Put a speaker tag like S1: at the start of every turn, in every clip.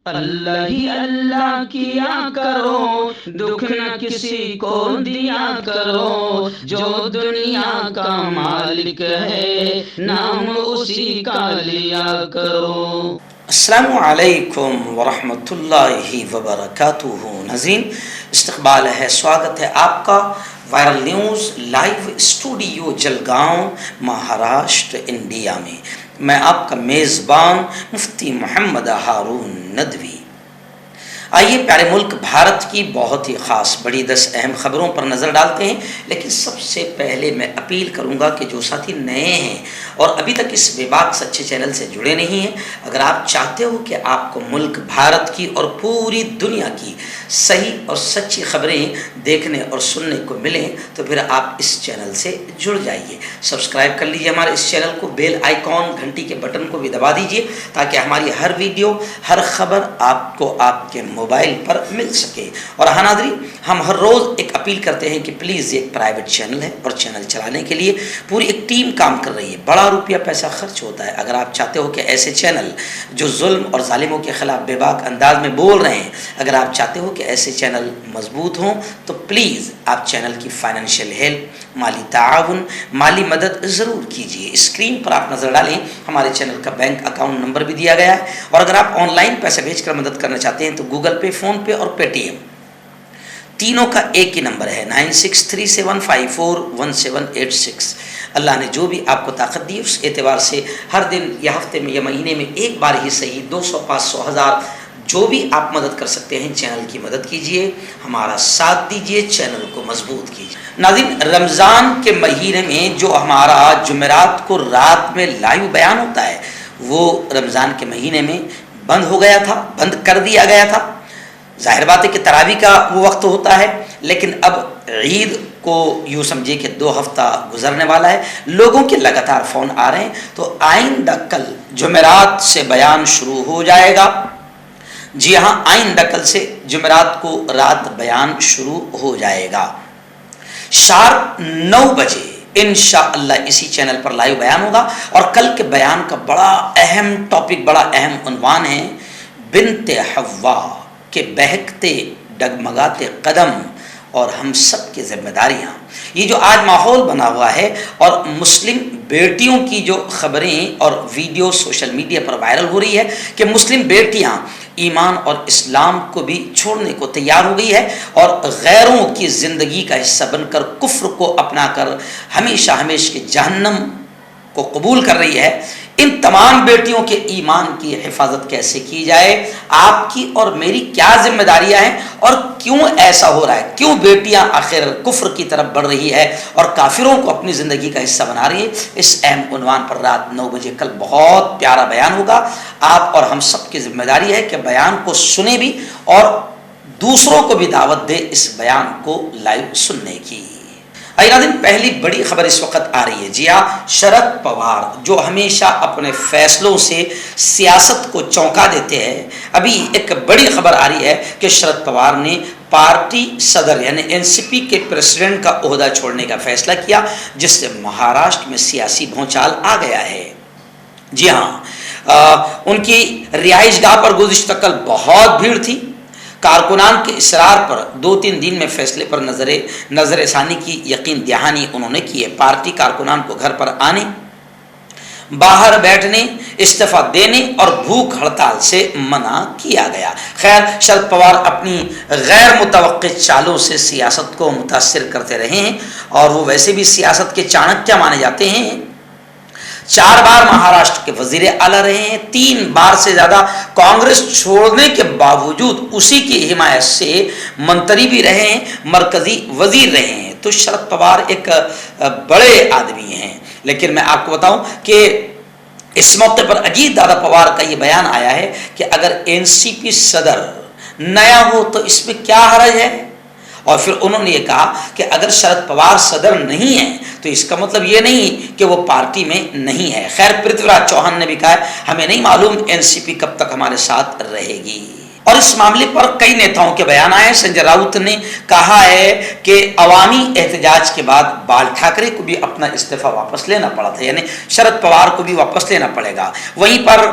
S1: اللہ ہی اللہ کیا کرو، دکھ نہ کسی کو دیا کرو، جو دنیا کا مالک ہے نام اسی کا لیا کرو۔
S2: السلام علیکم ورحمۃ اللہ وبرکاتہ۔ ناظرین، استقبال ہے، سواگت ہے آپ کا viral news live studio Jalgaon, Maharashtra, India میں۔ میں آپ کا میزبان مفتی محمد ہارون ندوی۔ آئیے پیارے ملک بھارت کی بہت ہی خاص بڑی 10 اہم خبروں پر نظر ڈالتے ہیں، لیکن سب سے پہلے میں اپیل کروں گا کہ جو ساتھی نئے ہیں اور ابھی تک اس بے باک سچے چینل سے جڑے نہیں ہیں، اگر آپ چاہتے ہو کہ آپ کو ملک بھارت کی اور پوری دنیا کی صحیح اور سچی خبریں دیکھنے اور سننے کو ملیں تو پھر آپ اس چینل سے جڑ جائیے، سبسکرائب کر لیجیے ہمارے اس چینل کو، بیل آئیکن گھنٹی کے بٹن کو بھی دبا دیجیے تاکہ ہماری ہر ویڈیو ہر خبر آپ کو آپ کے موبائل پر مل سکے۔ اور ہاں ناظرین، ہم ہر روز ایک اپیل کرتے ہیں کہ پلیز یہ ایک پرائیویٹ چینل ہے اور چینل چلانے کے لیے پوری ایک ٹیم کام کر رہی ہے، بڑا روپیہ پیسہ خرچ ہوتا ہے۔ اگر آپ چاہتے ہو کہ ایسے چینل جو ظلم اور ظالموں کے خلاف بے باک انداز میں بول رہے ہیں، اگر آپ چاہتے ہو کہ ایسے چینل مضبوط ہوں تو پلیز آپ چینل کی فائنینشیل ہیلپ، مالی تعاون، مالی مدد ضرور کیجیے۔ اسکرین پر آپ نظر ڈالیں، ہمارے چینل کا بینک اکاؤنٹ نمبر بھی دیا گیا ہے، اور اگر آپ آن لائن پیسے بھیج کر مدد کرنا چاہتے ہیں تو گوگل پے، فون پے اور پے ٹی ایم تینوں کا ایک ہی نمبر ہے، 9637541786۔ اللہ نے جو بھی آپ کو طاقت دی اس اعتبار سے ہر دن یا ہفتے میں یا مہینے میں ایک بار ہی صحیح 200، 500، 1000 جو بھی آپ مدد کر سکتے ہیں چینل کی مدد کیجیے، ہمارا ساتھ دیجیے، چینل کو مضبوط کیجیے۔ ناظرین، رمضان کے مہینے میں جو ہمارا جمعرات کو رات میں لائیو بیان ہوتا ہے وہ رمضان کے مہینے میں بند ہو گیا تھا، بند کر دیا گیا تھا۔ ظاہر بات ہے کہ تراویح کا وہ وقت ہوتا ہے، لیکن اب عید کو یوں سمجھے کہ 2 ہفتہ گزرنے والا ہے، لوگوں کے لگاتار فون آ رہے ہیں، تو آئندہ کل جمعرات سے بیان شروع ہو جائے گا۔ جی ہاں، آئندہ کل سے جمعرات کو رات بیان شروع ہو جائے گا، شارپ 9 بجے انشاءاللہ اسی چینل پر لائیو بیان ہوگا۔ اور کل کے بیان کا بڑا اہم ٹاپک، بڑا اہم عنوان ہے بنت حوا کے بہکتے ڈگمگاتے قدم اور ہم سب کی ذمہ داریاں۔ یہ جو آج ماحول بنا ہوا ہے اور مسلم بیٹیوں کی جو خبریں اور ویڈیو سوشل میڈیا پر وائرل ہو رہی ہے کہ مسلم بیٹیاں ایمان اور اسلام کو بھی چھوڑنے کو تیار ہو گئی ہے اور غیروں کی زندگی کا حصہ بن کر کفر کو اپنا کر ہمیشہ ہمیشہ کے جہنم کو قبول کر رہی ہے، ان تمام بیٹیوں کے ایمان کی حفاظت کیسے کی جائے، آپ کی اور میری کیا ذمہ داریاں ہیں، اور کیوں ایسا ہو رہا ہے، کیوں بیٹیاں آخر کفر کی طرف بڑھ رہی ہے اور کافروں کو اپنی زندگی کا حصہ بنا رہی ہے، اس اہم عنوان پر رات 9 بجے کل بہت پیارا بیان ہوگا۔ آپ اور ہم سب کی ذمہ داری ہے کہ بیان کو سنیں بھی اور دوسروں کو بھی دعوت دے اس بیان کو لائیو سننے کی۔ ناظرین، پہلی بڑی خبر اس وقت آ رہی ہے، جی ہاں، شرد پوار جو ہمیشہ اپنے فیصلوں سے سیاست کو چونکا دیتے ہیں، ابھی ایک بڑی خبر آ رہی ہے کہ شرد پوار نے پارٹی صدر یعنی NCP کے پریزیڈنٹ کا عہدہ چھوڑنے کا فیصلہ کیا، جس سے مہاراشٹر میں سیاسی بھونچال آ گیا ہے۔ جی ہاں، ان کی رہائش گاہ پر گزشتہ کل بہت بھیڑ تھی۔ کارکنان کے اصرار پر 2-3 دن میں فیصلے پر نظر ثانی کی یقین دہانی انہوں نے کی ہے۔ پارٹی کارکنان کو گھر پر آنے، باہر بیٹھنے، استعفیٰ دینے اور بھوک ہڑتال سے منع کیا گیا۔ خیر، شرد پوار اپنی غیر متوقع چالوں سے سیاست کو متاثر کرتے رہے ہیں اور وہ ویسے بھی سیاست کے چانکیہ مانے جاتے ہیں۔ 4 بار مہاراشٹر کے وزیر اعلیٰ رہے ہیں، 3 بار سے زیادہ کانگریس چھوڑنے کے باوجود اسی کی حمایت سے منتری بھی رہے ہیں، مرکزی وزیر رہے ہیں۔ تو شرد پوار ایک بڑے آدمی ہیں، لیکن میں آپ کو بتاؤں کہ اس موقع پر اجیت دادا پوار کا یہ بیان آیا ہے کہ اگر NCP صدر نیا ہو تو اس میں کیا حرج ہے، اور پھر انہوں نے یہ کہا کہ اگر شرد پوار صدر نہیں ہے تو اس کا مطلب یہ نہیں کہ وہ پارٹی میں نہیں ہے۔ خیر، پرتھوی راج چوہان نے بھی کہا ہمیں نہیں معلوم NCP کب تک ہمارے ساتھ رہے گی، اور اس معاملے پر کئی نیتاؤں کے بیان آئے۔ سنجے راؤت نے کہا ہے کہ عوامی احتجاج کے بعد بال ٹھاکرے کو بھی اپنا استعفیٰ واپس لینا پڑا تھا، یعنی شرد پوار کو بھی واپس لینا پڑے گا۔ وہیں پر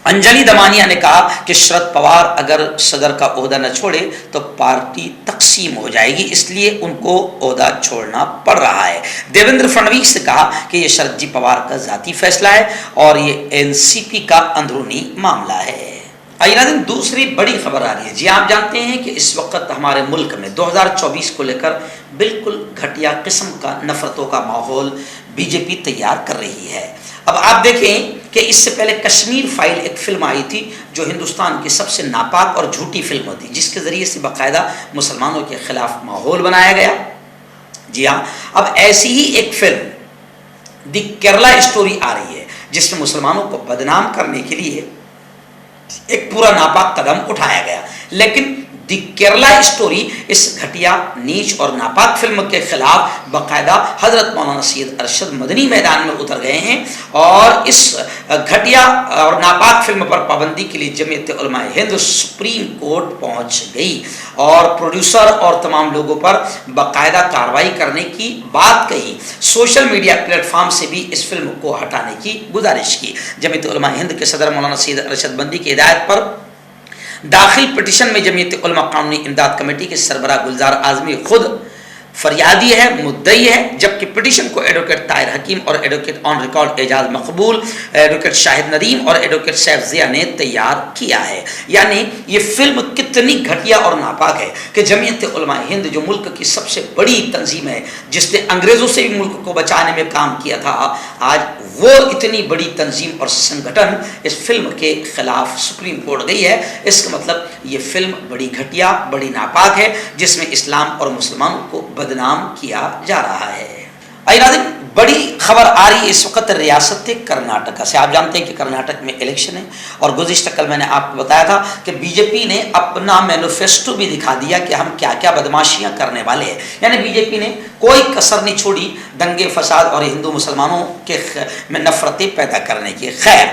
S2: انجلی دمانیہ نے کہا کہ شرد پوار اگر صدر کا عہدہ نہ چھوڑے تو پارٹی تقسیم ہو جائے گی، اس لیے ان کو عہدہ چھوڑنا پڑ رہا ہے۔ دیویندر فڈنویس نے کہا کہ یہ شرد جی پوار کا ذاتی فیصلہ ہے اور یہ NCP کا اندرونی معاملہ ہے۔ ناظرین، دوسری بڑی خبر آ رہی ہے۔ جی آپ جانتے ہیں کہ اس وقت ہمارے ملک میں 2024 کو لے کر بالکل گھٹیا قسم کا نفرتوں کا ماحول BJP تیار کر رہی ہے۔ اب آپ دیکھیں کہ اس سے پہلے کشمیر فائل ایک فلم آئی تھی جو ہندوستان کی سب سے ناپاک اور جھوٹی فلم تھی، جس کے ذریعے سے باقاعدہ مسلمانوں کے خلاف ماحول بنایا گیا۔ جی ہاں، اب ایسی ہی ایک فلم دی کیرلا اسٹوری آ رہی ہے جس میں مسلمانوں کو بدنام کرنے کے لیے ایک پورا ناپاک قدم اٹھایا گیا، لیکن دی کیرلا اسٹوری اس گھٹیا نیچ اور ناپاک فلم کے خلاف باقاعدہ حضرت مولانا سید ارشد مدنی میدان میں اتر گئے ہیں اور اس گھٹیا اور ناپاک فلم پر پابندی کے لیے جمعیت علماء ہند سپریم کورٹ پہنچ گئی اور پروڈیوسر اور تمام لوگوں پر باقاعدہ کارروائی کرنے کی بات کہی۔ سوشل میڈیا پلیٹ فارم سے بھی اس فلم کو ہٹانے کی گزارش کی۔ جمعیت علماء ہند کے صدر مولانا سید ارشد مدنی کی ہدایت پر داخل پٹیشن میں جمعیت علماء قانونی امداد کمیٹی کے سربراہ گلزار اعظمی خود فریادی ہے، مدعی ہے، جبکہ پٹیشن کو ایڈوکیٹ طاہر حکیم اور advocate on record Ejaz Maqbool, advocate Shahid Nadeem اور ایڈوکیٹ سیف ضیاء نے تیار کیا ہے۔ یعنی یہ فلم کتنی گھٹیا اور ناپاک ہے کہ جمعیت علماء ہند جو ملک کی سب سے بڑی تنظیم ہے، جس نے انگریزوں سے بھی ملک کو بچانے میں کام کیا تھا، آج وہ اتنی بڑی تنظیم اور سنگھٹن اس فلم کے خلاف سپریم کورٹ گئی ہے۔ اس کا مطلب یہ فلم بڑی گھٹیا، بڑی ناپاک ہے، جس میں اسلام اور مسلمانوں کو بدنام کیا جا رہا ہے۔ ناظرین، بڑی خبر آ رہی ہے اس وقت ریاست کرناٹک سے۔ آپ جانتے ہیں کہ کرناٹک میں الیکشن ہے اور گزشتہ کل میں نے آپ کو بتایا تھا کہ BJP نے اپنا مینیفیسٹو بھی دکھا دیا کہ ہم کیا کیا بدماشیاں کرنے والے ہیں۔ یعنی BJP نے کوئی کسر نہیں چھوڑی دنگے فساد اور ہندو مسلمانوں کے میں نفرتیں پیدا کرنے کی۔ خیر،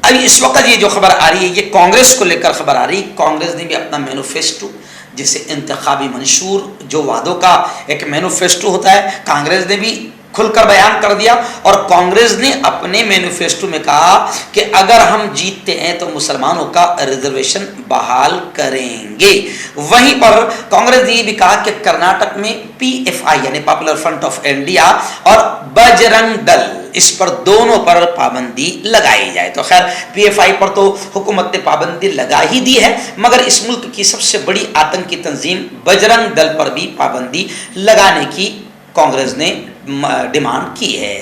S2: ابھی اس وقت یہ جو خبر آ رہی ہے یہ کانگریس کو لے کر خبر آ رہی ہے۔ کانگریس نے بھی اپنا مینیفیسٹو، جسے انتخابی منشور جو وعدوں کا ایک مینیفیسٹو ہوتا ہے، کانگریس نے بھی کھل کر بیان کر دیا اور کانگریس نے اپنے مینیفیسٹو میں کہا کہ اگر ہم جیتتے ہیں تو مسلمانوں کا ریزرویشن بحال کریں گے۔ وہیں پر کانگریس نے یہ بھی کہا کہ کرناٹک میں PFI یعنی پاپولر فرنٹ آف انڈیا اور بجرنگ دل، اس پر دونوں پر پابندی لگائی جائے۔ تو خیر، PFI پر تو حکومت نے پابندی لگا ہی دی ہے، مگر اس ملک کی سب سے بڑی آتنکی تنظیم بجرنگ دل پر بھی پابندی لگانے کی کانگریس نے ڈیمانڈ کی ہے۔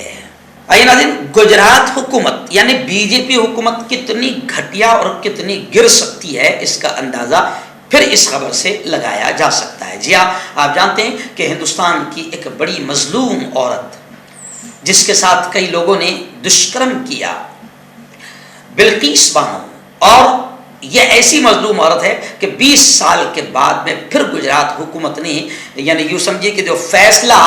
S2: ناظرین، گجرات حکومت یعنی BJP حکومت کتنی گھٹیا اور کتنی گر سکتی ہے، اس کا اندازہ پھر اس خبر سے لگایا جا سکتا ہے۔ جی ہاں، آپ جانتے ہیں کہ ہندوستان کی ایک بڑی مظلوم عورت جس کے ساتھ کئی لوگوں نے دشکرم کیا، بلقیس بانو، اور یہ ایسی مظلوم عورت ہے کہ 20 سال کے بعد میں پھر گجرات حکومت نے یعنی یوں سمجھے کہ جو فیصلہ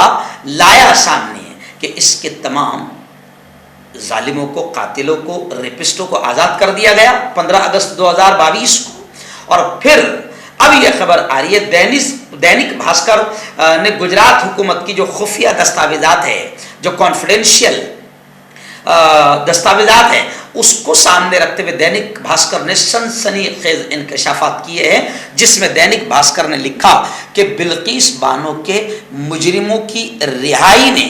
S2: لایا سامنے کہ اس کے تمام ظالموں کو، قاتلوں کو، ریپسٹوں کو آزاد کر دیا گیا 15 اگست 2022 کو۔ اور پھر اب یہ خبر آ رہی ہے دینک بھاسکر نے گجرات حکومت کی جو خفیہ دستاویزات ہے، جو کانفیڈینشیل دستاویزات ہیں، اس کو سامنے رکھتے ہوئے دینک بھاسکر نے سنسنی خیز انکشافات کیے ہیں، جس میں دینک بھاسکر نے لکھا کہ بلقیس بانو کے مجرموں کی رہائی نے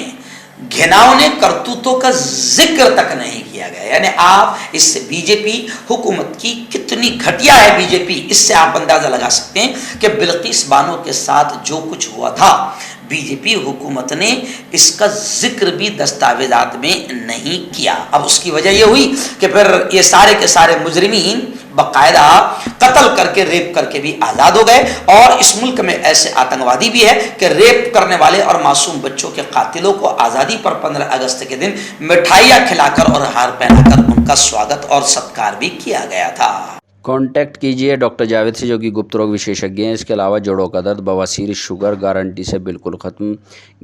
S2: گھناؤنے کرتوتوں کا ذکر تک نہیں کیا گیا۔ یعنی آپ اس سے BJP حکومت کی کتنی گھٹیا ہے BJP، اس سے آپ اندازہ لگا سکتے ہیں کہ بلقیس بانو کے ساتھ جو کچھ ہوا تھا BJP حکومت نے اس کا ذکر بھی دستاویزات میں نہیں کیا۔ اب اس کی وجہ یہ ہوئی کہ پھر یہ سارے کے سارے مجرمین باقاعدہ قتل کر کے، ریپ کر کے بھی آزاد ہو گئے، اور اس ملک میں ایسے آتنکوادی بھی ہے کہ ریپ کرنے والے اور معصوم بچوں کے قاتلوں کو آزادی پر 15 اگست کے دن مٹھائیاں کھلا کر اور ہار پہنا کر ان کا سواگت اور ستکار بھی کیا گیا تھا۔
S1: کانٹیکٹ کیجیے ڈاکٹر جاوید سے، جو کہ گپت روگ وشیشجঞ ہیں۔ اس کے علاوہ جوڑوں کا درد، بواسیر، شوگر گارنٹی سے بالکل ختم،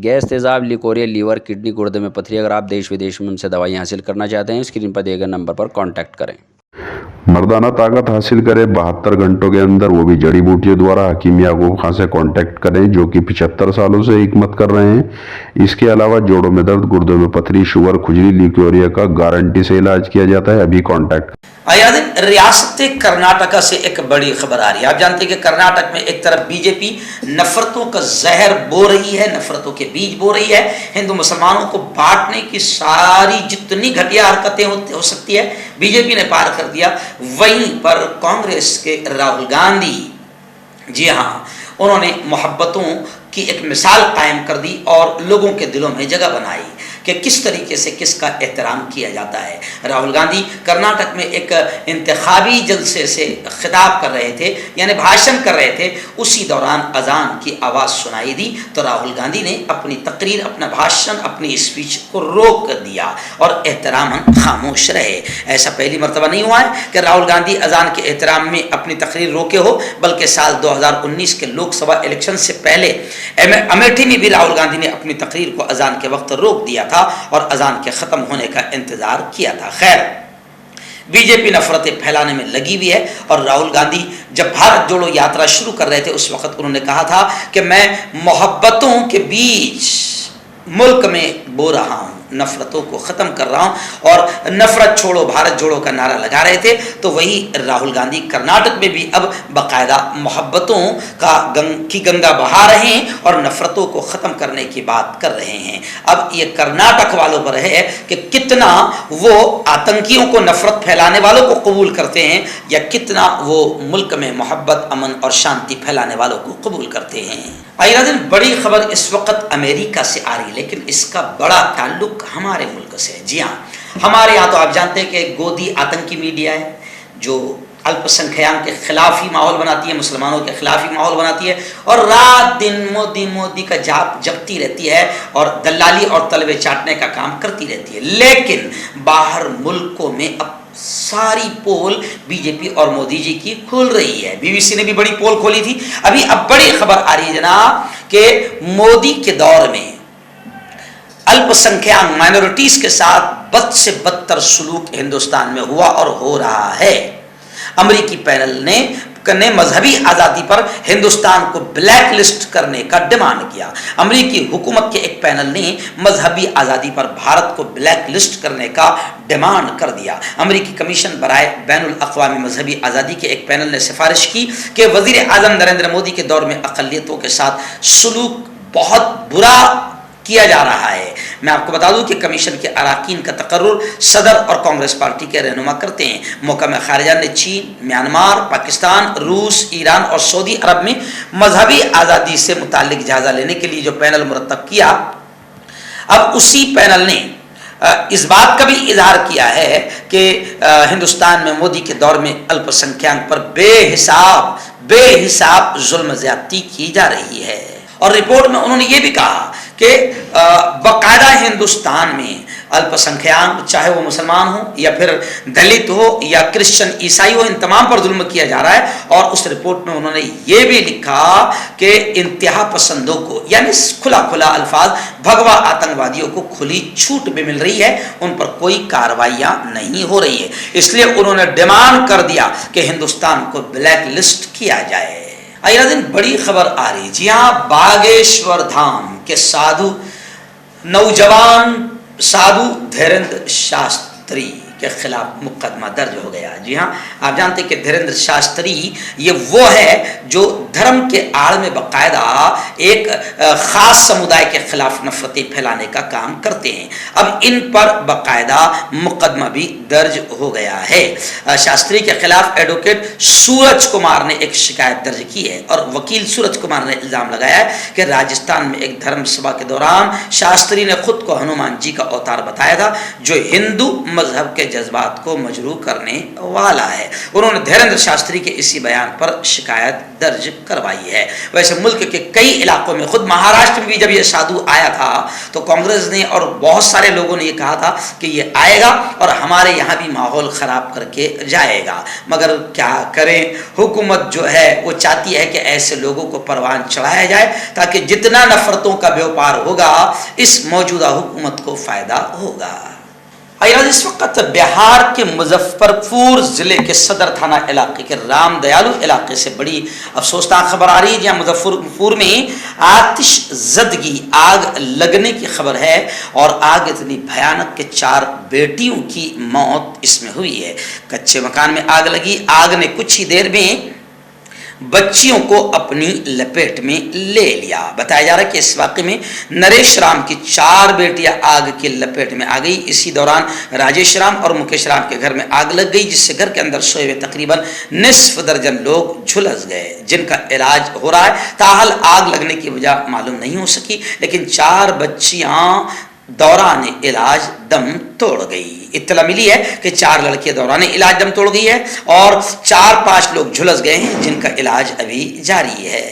S1: گیس، تیزاب، لیکوریا، لیور، کڈنی، گردے میں پتھری۔ اگر آپ دیش ودیش میں ان سے دوائیاں حاصل کرنا چاہتے ہیں، اسکرین پر دیے گئے نمبر پر کانٹیکٹ کریں۔
S3: मर्दाना ताकत हासिल करे 72 घंटों के अंदर, वो भी जड़ी बूटियों द्वारा। हकीम याकूब खान से कांटेक्ट करें जो कि 75 सालों से हिकमत कर रहे हैं। इसके अलावा जोड़ों में दर्द, गुर्दों में पथरी, शुगर, खुजली, ल्यूकोरिया का गारंटी से इलाज किया जाता है। अभी कांटेक्ट।
S2: आयादिन, रियासत कर्नाटका से एक बड़ी खबर आ रही है। आप जानते हैं कि कर्नाटक में एक तरफ बीजेपी नफरतों का जहर बो रही है, नफरतों के बीज बो रही है, हिंदू मुसलमानों को बांटने की सारी जितनी घटिया हरकतें हो सकती है बीजेपी ने पार कर दिया। वहीं पर कांग्रेस के राहुल गांधी, जी हाँ, उन्होंने मोहब्बतों की एक मिसाल कायम कर दी और लोगों के दिलों में जगह बनाई कि किस तरीके से किसका एहतराम किया जाता है। राहुल गांधी कर्नाटक में एक इंतखाबी जलसे से खिताब कर रहे थे, यानी भाषण कर रहे थे। उसी दौरान अजान की आवाज़ सुनाई दी तो राहुल गांधी ने अपनी तकरीर, अपना भाषण, अपनी स्पीच को रोक दिया और एहतरामन खामोश रहे। ऐसा पहली मरतबा नहीं हुआ है कि राहुल गांधी अजान के एहतराम में अपनी तकरीर रोके हो, बल्कि साल 2019 के लोकसभा इलेक्शन से पहले अमेठी में भी राहुल गांधी ने अपनी तकरीर को अजान के वक्त रोक दिया था और अजान के ख़त्म होने का इंतज़ार किया था। खैर, बीजेपी नफरतें फैलाने में लगी हुई है और राहुल गांधी जब भारत जोड़ो यात्रा शुरू कर रहे थे उस वक्त उन्होंने कहा था कि मैं मोहब्बतों के बीच मुल्क में बो रहा हूँ, नफरतों को ख़त्म कर रहा हूँ और नफरत छोड़ो भारत जोड़ो का नारा लगा रहे थे। तो वही राहुल गांधी कर्नाटक में भी अब बाकायदा मोहब्बतों की गंगा बहा रहे हैं और नफरतों को ख़त्म करने की बात कर रहे हैं। अब ये कर्नाटक वालों पर है कि कितना वो आतंकियों को, नफरत फैलाने वालों को कबूल करते हैं या कितना वो मुल्क में मोहब्बत, अमन और शांति फैलाने वालों को कबूल करते हैं। आइए दिन, बड़ी खबर इस वक्त अमेरिका से आ रही है, लेकिन इसका बड़ा ताल्लुक हमारे मुल्क से है। जी हाँ, हमारे यहाँ तो आप जानते हैं कि गोदी आतंकी मीडिया है जो अल्पसंख्यक के खिलाफ ही माहौल बनाती है, मुसलमानों के खिलाफ ही माहौल बनाती है और रात दिन मोदी का जाप जपती रहती है और दलाली और तलबे चाटने का काम करती रहती है। लेकिन बाहर मुल्कों में अब सारी पोल बीजेपी और मोदी जी की खुल रही है। बीबीसी ने भी बड़ी पोल खोली थी। अभी अब बड़ी खबर आ रही है जनाब कि मोदी के दौर में अल्पसंख्यक माइनॉरिटीज के साथ बद से बदतर सलूक हिंदुस्तान में हुआ और हो रहा है। अमेरिकी पैनल ने मजहबी आज़ादी पर हिंदुस्तान को ब्लैक लिस्ट करने का डिमांड किया। अमेरिकी हुकूमत के एक पैनल ने मजहबी आज़ादी पर भारत को ब्लैक लिस्ट करने का डिमांड कर दिया। अमेरिकी कमीशन बराए बैनुल अक़वामी मजहबी आज़ादी के एक पैनल ने सिफारिश की कि वज़ीर आज़म नरेंद्र मोदी के दौर में अक़लियतों के साथ सलूक बहुत बुरा किया जा रहा है। मैं आपको बता दूं कि कमीशन के अरकान का तकर्रुर सदर और कांग्रेस पार्टी के रहनुमा करते हैं। महकमा खारिजा ने चीन, म्यांमार, पाकिस्तान, रूस, ईरान और सऊदी अरब में मजहबी आज़ादी से मुताल्लिक जायजा लेने के लिए जो पैनल मुरतब किया, अब उसी पैनल ने इस बात का भी इजहार किया है कि हिंदुस्तान में मोदी के दौर में अल्पसंख्यक पर बेहिसाब जुल्म ज़्यादती की जा रही है। और रिपोर्ट में उन्होंने ये भी कहा कि बाकायदा हिंदुस्तान में अल्पसंख्यक, चाहे वो मुसलमान हो या फिर दलित हो या क्रिश्चियन, ईसाई हो, इन तमाम पर जुल्म किया जा रहा है। और उस रिपोर्ट में उन्होंने ये भी लिखा कि इंतहा पसंदों को, यानी खुला अल्फाज, भगवा आतंकवादियों को खुली छूट भी मिल रही है, उन पर कोई कार्रवाइयाँ नहीं हो रही है। इसलिए उन्होंने डिमांड कर दिया कि हिंदुस्तान को ब्लैक लिस्ट किया जाए। अगला दिन बड़ी खबर आ रही, जी हाँ, बागेश्वर धाम के नौजवान साधु धीरेन्द्र शास्त्री के खिलाफ मुकदमा दर्ज हो गया। जी हाँ, आप जानते हैं कि धीरेन्द्र शास्त्री ये वो है जो धर्म के आड़ में बाकायदा एक ख़ास समुदाय के खिलाफ नफरतें फैलाने का काम करते हैं। अब इन पर बाकायदा मुकदमा भी दर्ज हो गया है। शास्त्री के खिलाफ एडवोकेट सूरज कुमार ने एक शिकायत दर्ज की है और वकील सूरज कुमार ने इल्ज़ाम लगाया है कि राजस्थान में एक धर्म सभा के दौरान शास्त्री ने खुद को हनुमान जी का अवतार बताया था, जो हिंदू मजहब के जज्बात को मजरूह करने वाला है। उन्होंने धीरेन्द्र शास्त्री के इसी बयान पर शिकायत दर्ज करवाई है। वैसे मुल्क के कई इलाकों में, खुद महाराष्ट्र में भी जब ये साधु आया था तो कांग्रेस ने और बहुत सारे लोगों ने ये कहा था कि ये आएगा और हमारे यहाँ भी माहौल ख़राब करके जाएगा। मगर क्या करें, हुकूमत जो है वो चाहती है कि ऐसे लोगों को परवान चढ़ाया जाए ताकि जितना नफरतों का व्यापार होगा इस मौजूदा हुकूमत को फ़ायदा होगा। और इस वक्त बिहार के मुजफ्फरपुर ज़िले के सदर थाना इलाके के राम दयालु इलाके से बड़ी अफसोसनाक खबर आ रही है, जहाँ मुजफ्फरपुर में आतिश ज़दगी आग लगने की खबर है और आग इतनी भयानक कि 4 बेटियों की मौत इसमें हुई है। कच्चे मकान में आग लगी, आग ने कुछ ही देर में बच्चियों को अपनी लपेट में ले लिया। बताया जा रहा है कि इस वाक़े में नरेश राम की 4 बेटियां आग की लपेट में आ गई। इसी दौरान राजेश राम और मुकेश राम के घर में आग लग गई, जिससे घर के अंदर सोए हुए तकरीबन निस्फ दर्जन लोग झुलस गए, जिनका इलाज हो रहा है। ताहल आग लगने की वजह मालूम नहीं हो सकी, लेकिन 4 बच्चियां दौरान इलाज दम तोड़ गई। इत्तला मिली है कि 4 लड़कियां दौरान इलाज दम तोड़ गई है और 4-5 लोग झुलस गए हैं, जिनका इलाज अभी जारी है।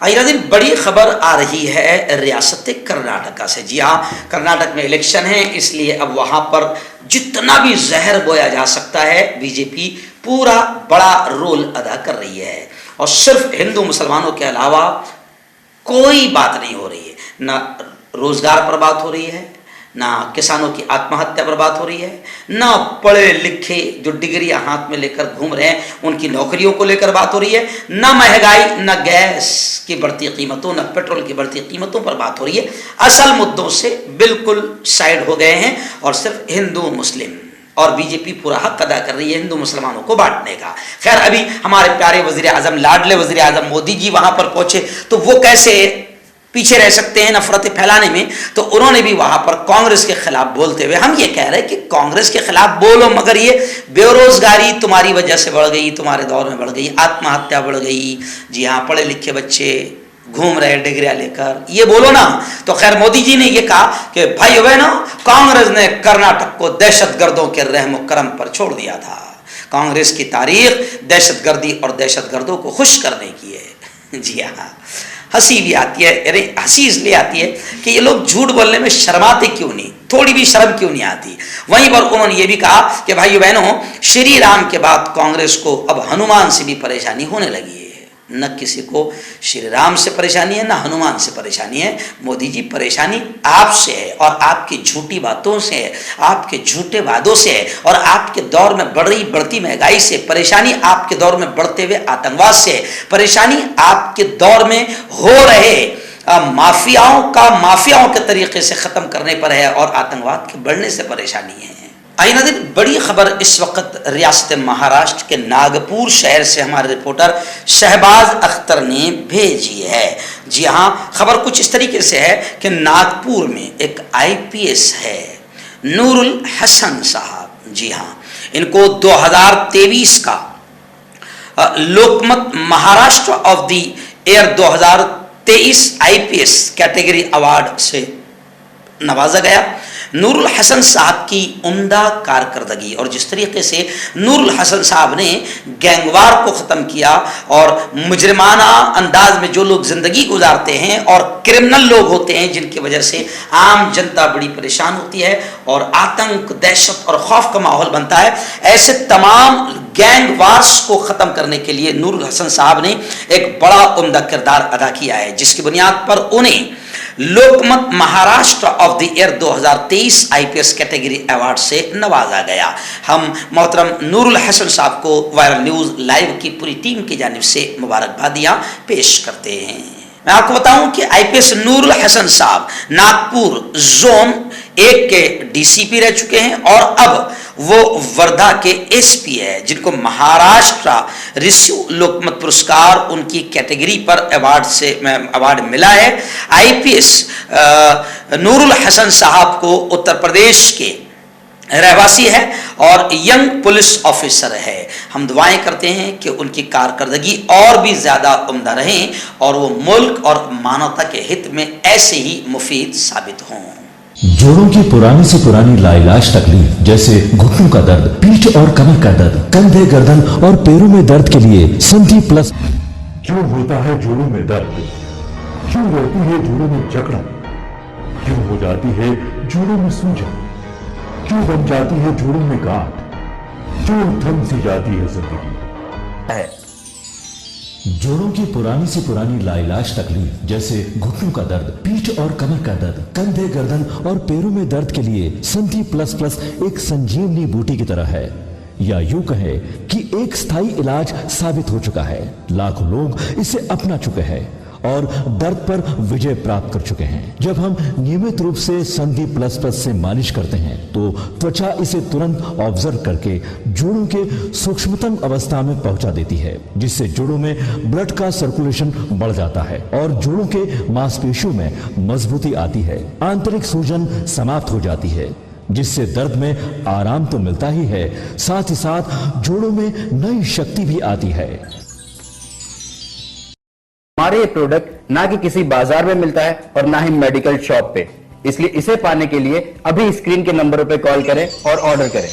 S2: आइए दिन बड़ी खबर आ रही है रियासत कर्नाटका से। जी हाँ, कर्नाटक में इलेक्शन है, इसलिए अब वहां पर जितना भी जहर बोया जा सकता है बीजेपी पूरा बड़ा रोल अदा कर रही है और सिर्फ हिंदू मुसलमानों के अलावा कोई बात नहीं हो रही है। ना रोजगार पर बात हो रही है, ना किसानों की आत्महत्या पर बात हो रही है, ना पढ़े लिखे जो डिग्रियां हाथ में लेकर घूम रहे हैं उनकी नौकरियों को लेकर बात हो रही है, ना महंगाई, ना गैस की बढ़ती कीमतों, ना पेट्रोल की बढ़ती कीमतों पर बात हो रही है। असल मुद्दों से बिल्कुल साइड हो गए हैं और सिर्फ हिंदू मुस्लिम, और बीजेपी पूरा हक अदा कर रही है हिंदू मुसलमानों को बांटने का। खैर, अभी हमारे प्यारे वजीर आजम, लाडले वजीर आजम मोदी जी वहां पर पहुंचे तो वो कैसे पीछे रह सकते हैं नफरतें फैलाने में। तो उन्होंने भी वहां पर कांग्रेस के खिलाफ बोलते हुए हम ये कह रहे हैं कि कांग्रेस के खिलाफ बोलो, मगर ये बेरोजगारी तुम्हारी वजह से बढ़ गई, तुम्हारे दौर में बढ़ गई, आत्महत्या बढ़ गई, जी हाँ पढ़े लिखे बच्चे घूम रहे डिग्रियां लेकर, ये बोलो ना। तो खैर मोदी जी ने ये कहा कि भाई बहनों, कांग्रेस ने कर्नाटक को दहशतगर्दों के रहमो करम पर छोड़ दिया था। कांग्रेस की तारीख दहशतगर्दी और दहशतगर्दों को खुश करने की है। जी हाँ, हंसी भी आती है। अरे हंसी इसलिए आती है कि ये लोग झूठ बोलने में शर्माते क्यों नहीं, थोड़ी भी शर्म क्यों नहीं आती। वहीं पर उन्होंने ये भी कहा कि भाइयों बहनों, श्री राम के बाद कांग्रेस को अब हनुमान से भी परेशानी होने लगी है। न किसी को श्री राम से परेशानी है, न हनुमान से परेशानी है। मोदी जी, परेशानी आपसे है और आपकी झूठी बातों से है, आपके झूठे वादों से है और आपके दौर में बढ़ती महंगाई से, परेशानी आपके दौर में बढ़ते हुए आतंकवाद से है, परेशानी आपके दौर में हो रहे माफियाओं के तरीके से खत्म करने पर है और आतंकवाद के बढ़ने से परेशानी है। आइना दिन बड़ी खबर इस वक्त रियासत महाराष्ट्र के नागपुर शहर से हमारे रिपोर्टर शहबाज अख्तर ने भेजी है। जी हाँ, खबर कुछ इस तरीके से है कि नागपुर में एक IPS है, नूरुल हसन साहब। जी हाँ, इनको 2023 का Lokmat Maharashtra of the year 2023 IPS category award से नवाजा गया। नूरुल हसन साहब की उम्दा कारकर्दगी और जिस तरीके से नूरुल हसन साहब ने गैंगवार को ख़त्म किया और मुजरिमाना अंदाज में जो लोग ज़िंदगी गुजारते हैं और क्रिमिनल लोग होते हैं जिनकी वजह से आम जनता बड़ी परेशान होती है और आतंक, दहशत और खौफ का माहौल बनता है, ऐसे तमाम गैंगवार्स को ख़त्म करने के लिए नूरुल हसन साहब ने एक बड़ा उम्दा किरदार अदा किया है, जिसकी बुनियाद पर उन्हें Lokmat Maharashtra of the year 2023 IPS category award से नवाजा गया। हम मोहतरम नूरुल हसन साहब को वायरल न्यूज़ लाइव की पूरी टीम की जानिब से मुबारकबादियाँ पेश करते हैं। मैं आपको बताऊं कि IPS नूरुल हसन साहब नागपुर जोन 1 के DCP रह चुके हैं और अब वो वर्धा के SP है, जिनको महाराष्ट्र ऋषि लोकमत पुरस्कार उनकी कैटेगरी पर अवार्ड मिला है। IPS नूरुल हसन साहब को उत्तर प्रदेश के रहवासी है और यंग पुलिस ऑफिसर है। हम दुआएं करते हैं कि उनकी कारकर्दगी और भी ज़्यादा उम्दा रहें और वो मुल्क और मानवता के हित में ऐसे ही मुफीद साबित हों।
S4: जोड़ों की पुरानी से पुरानी लाइलाज तकलीफ जैसे घुटनों का दर्द, पीठ और कमर का दर्द, कंधे, गर्दन और पैरों में दर्द के लिए संधि प्लस।
S5: क्यों होता है जोड़ों में दर्द? क्यों रहती है जोड़ों में जकड़न? क्यों हो जाती है जोड़ों में सूजन? क्यों बन जाती है जोड़ों में गांठ? क्यों थम सी जाती है जिंदगी?
S4: जोड़ों की पुरानी से पुरानी लाइलाज तकलीफ जैसे घुटनों का दर्द, पीठ और कमर का दर्द, कंधे, गर्दन और पैरों में दर्द के लिए संधि प्लस प्लस एक संजीवनी बूटी की तरह है, या यूं कहे कि एक स्थायी इलाज साबित हो चुका है। लाखों लोग इसे अपना चुके हैं और दर्द पर विजय प्राप्त कर चुके हैं। जब हम नियमित रूप से संधि प्लस प्लस से मालिश करते हैं तो त्वचा इसे तुरंत ऑब्जर्व करके जोड़ों के सूक्ष्मतम अवस्था में पहुंचा देती है, जिससे जोड़ों में ब्लड का सर्कुलेशन बढ़ जाता है और जोड़ों के मांसपेशियों में मजबूती आती है। आंतरिक सूजन समाप्त हो जाती है, जिससे दर्द में आराम तो मिलता ही है, साथ ही साथ जोड़ों में नई शक्ति भी आती है।
S6: हमारे ये प्रोडक्ट ना कि किसी बाजार में मिलता है और ना ही मेडिकल शॉप पे, इसलिए इसे पाने के लिए अभी स्क्रीन के नंबरों पे कॉल करें और ऑर्डर करें।